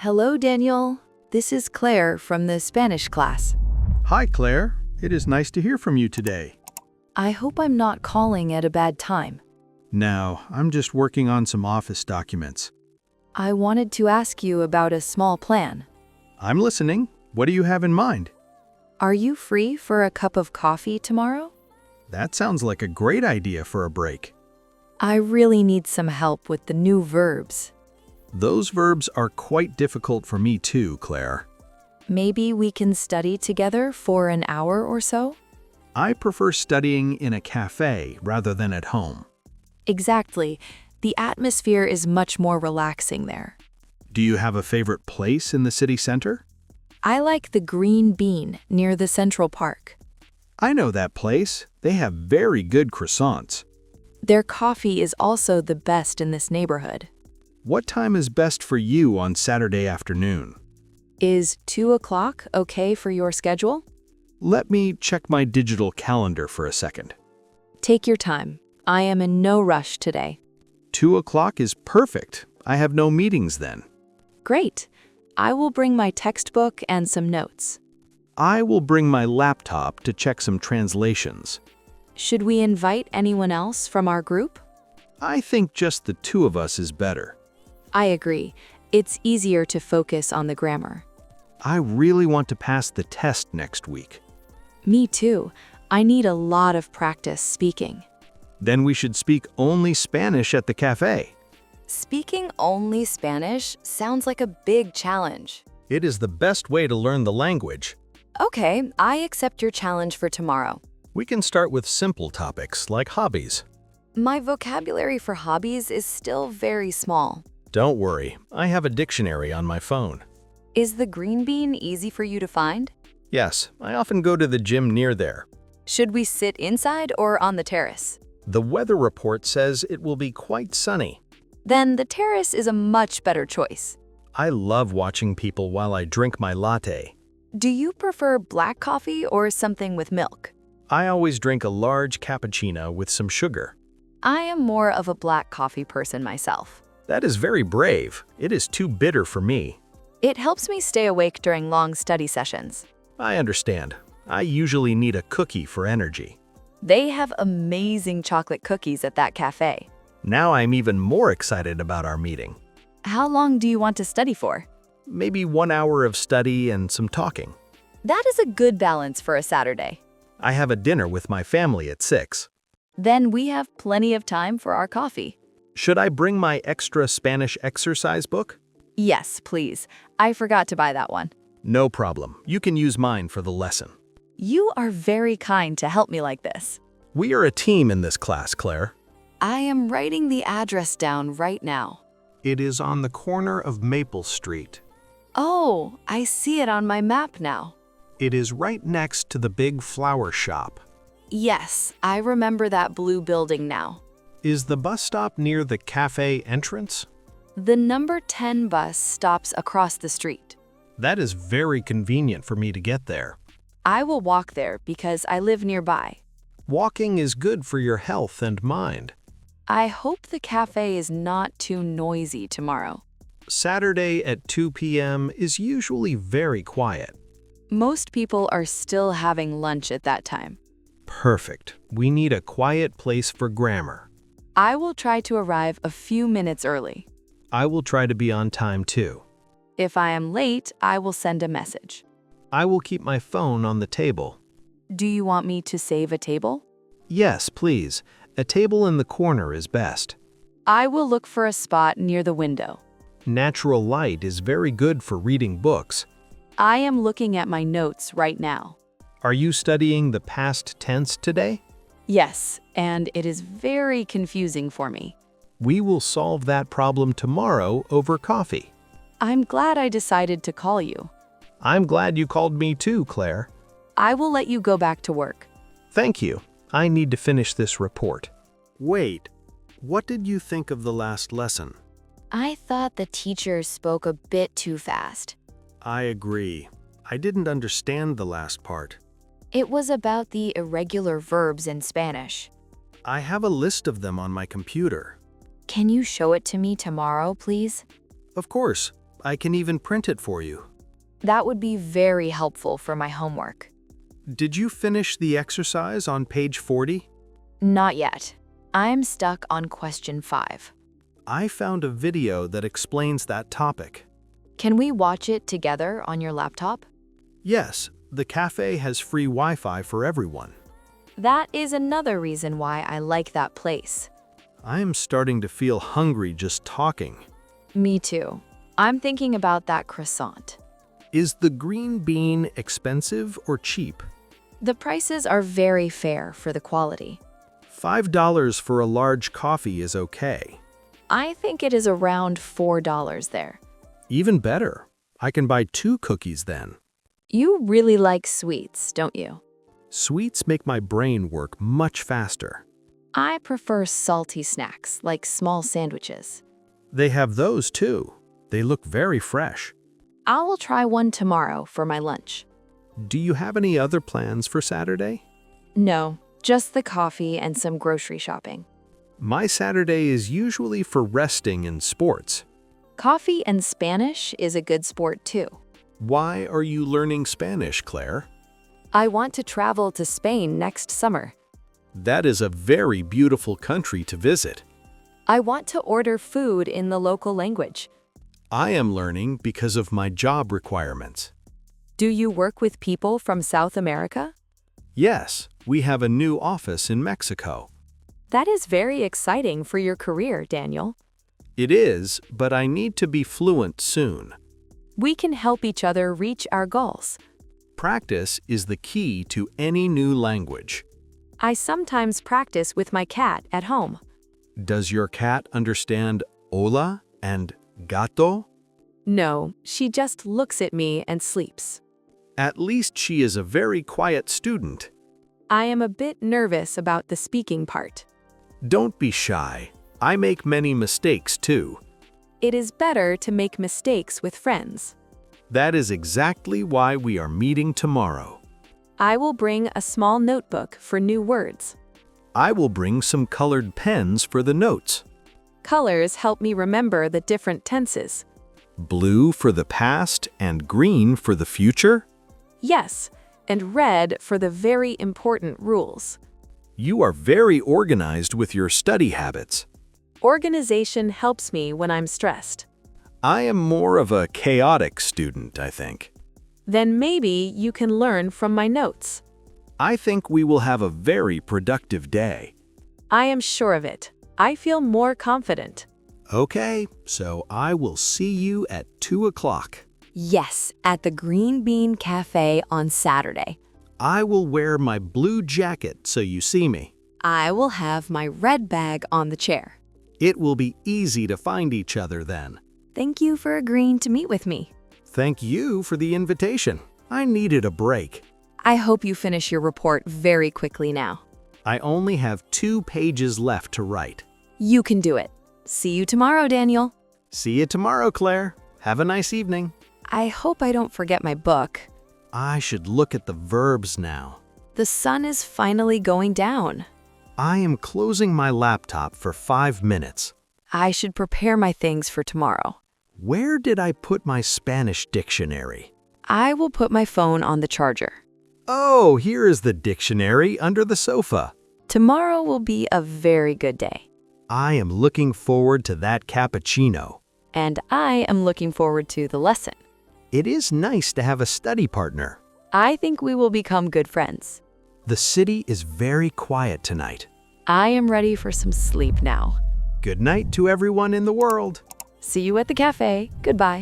Hello, Daniel. This is Claire from the Spanish class. Hi, Claire. It is nice to hear from you today. I hope I'm not calling at a bad time. No, I'm just working on some office documents. I wanted to ask you about a small plan. I'm listening. What do you have in mind? Are you free for a cup of coffee tomorrow? That sounds like a great idea for a break. I really need some help with the new verbs. Those verbs are quite difficult for me too, Claire. Maybe we can study together for an hour or so? I prefer studying in a cafe rather than at home. Exactly. The atmosphere is much more relaxing there. Do you have a favorite place in the city center? I like the Green Bean near the Central Park. I know that place. They have very good croissants. Their coffee is also the best in this neighborhood. What time is best for you on Saturday afternoon? Is 2 o'clock okay for your schedule? Let me check my digital calendar for a second. Take your time. I am in no rush today. 2 o'clock is perfect. I have no meetings then. Great. I will bring my textbook and some notes. I will bring my laptop to check some translations. Should we invite anyone else from our group? I think just the two of us is better. I agree. It's easier to focus on the grammar. I really want to pass the test next week. Me too. I need a lot of practice speaking. Then we should speak only Spanish at the cafe. Speaking only Spanish sounds like a big challenge. It is the best way to learn the language. Okay, I accept your challenge for tomorrow. We can start with simple topics like hobbies. My vocabulary for hobbies is still very small. Don't worry, I have a dictionary on my phone. Is the green bean easy for you to find? Yes, I often go to the gym near there. Should we sit inside or on the terrace? The weather report says it will be quite sunny. Then the terrace is a much better choice. I love watching people while I drink my latte. Do you prefer black coffee or something with milk? I always drink a large cappuccino with some sugar. I am more of a black coffee person myself. That is very brave. It is too bitter for me. It helps me stay awake during long study sessions. I understand. I usually need a cookie for energy. They have amazing chocolate cookies at that cafe. Now I'm even more excited about our meeting. How long do you want to study for? Maybe 1 hour of study and some talking. That is a good balance for a Saturday. I have a dinner with my family at 6. Then we have plenty of time for our coffee. Should I bring my extra Spanish exercise book? Yes, please. I forgot to buy that one. No problem. You can use mine for the lesson. You are very kind to help me like this. We are a team in this class, Claire. I am writing the address down right now. It is on the corner of Maple Street. Oh, I see it on my map now. It is right next to the big flower shop. Yes, I remember that blue building now. Is the bus stop near the cafe entrance? The number 10 bus stops across the street. That is very convenient for me to get there. I will walk there because I live nearby. Walking is good for your health and mind. I hope the cafe is not too noisy tomorrow. Saturday at 2 p.m. is usually very quiet. Most people are still having lunch at that time. Perfect. We need a quiet place for grammar. I will try to arrive a few minutes early. I will try to be on time too. If I am late, I will send a message. I will keep my phone on the table. Do you want me to save a table? Yes, please. A table in the corner is best. I will look for a spot near the window. Natural light is very good for reading books. I am looking at my notes right now. Are you studying the past tense today? Yes, and it is very confusing for me. We will solve that problem tomorrow over coffee. I'm glad I decided to call you. I'm glad you called me too, Claire. I will let you go back to work. Thank you. I need to finish this report. Wait, what did you think of the last lesson? I thought the teacher spoke a bit too fast. I agree. I didn't understand the last part. It was about the irregular verbs in Spanish. I have a list of them on my computer. Can you show it to me tomorrow, please? Of course. I can even print it for you. That would be very helpful for my homework. Did you finish the exercise on page 40? Not yet. I'm stuck on question 5. I found a video that explains that topic. Can we watch it together on your laptop? Yes, the cafe has free Wi-Fi for everyone. That is another reason why I like that place. I am starting to feel hungry just talking. Me too. I'm thinking about that croissant. Is the green bean expensive or cheap? The prices are very fair for the quality. $5 for a large coffee is okay. I think it is around $4 there. Even better. I can buy 2 cookies then. You really like sweets, don't you? Sweets make my brain work much faster. I prefer salty snacks, like small sandwiches. They have those too. They look very fresh. I will try one tomorrow for my lunch. Do you have any other plans for Saturday? No, just the coffee and some grocery shopping. My Saturday is usually for resting and sports. Coffee and Spanish is a good sport too. Why are you learning Spanish, Claire? I want to travel to Spain next summer. That is a very beautiful country to visit. I want to order food in the local language. I am learning because of my job requirements. Do you work with people from South America? Yes, we have a new office in Mexico. That is very exciting for your career, Daniel. It is, but I need to be fluent soon. We can help each other reach our goals. Practice is the key to any new language. I sometimes practice with my cat at home. Does your cat understand hola and gato? No, she just looks at me and sleeps. At least she is a very quiet student. I am a bit nervous about the speaking part. Don't be shy. I make many mistakes too. It is better to make mistakes with friends. That is exactly why we are meeting tomorrow. I will bring a small notebook for new words. I will bring some colored pens for the notes. Colors help me remember the different tenses. Blue for the past and green for the future? Yes, and red for the very important rules. You are very organized with your study habits. Organization helps me when I'm stressed. I am more of a chaotic student, I think. Then maybe you can learn from my notes. I think we will have a very productive day. I am sure of it. I feel more confident. Okay, so I will see you at 2 o'clock. Yes, at the Green Bean Café on Saturday. I will wear my blue jacket so you see me. I will have my red bag on the chair. It will be easy to find each other then. Thank you for agreeing to meet with me. Thank you for the invitation. I needed a break. I hope you finish your report very quickly now. I only have 2 pages left to write. You can do it. See you tomorrow, Daniel. See you tomorrow, Claire. Have a nice evening. I hope I don't forget my book. I should look at the verbs now. The sun is finally going down. I am closing my laptop for 5 minutes. I should prepare my things for tomorrow. Where did I put my Spanish dictionary? I will put my phone on the charger. Oh, here is the dictionary under the sofa. Tomorrow will be a very good day. I am looking forward to that cappuccino. And I am looking forward to the lesson. It is nice to have a study partner. I think we will become good friends. The city is very quiet tonight. I am ready for some sleep now. Good night to everyone in the world. See you at the cafe. Goodbye.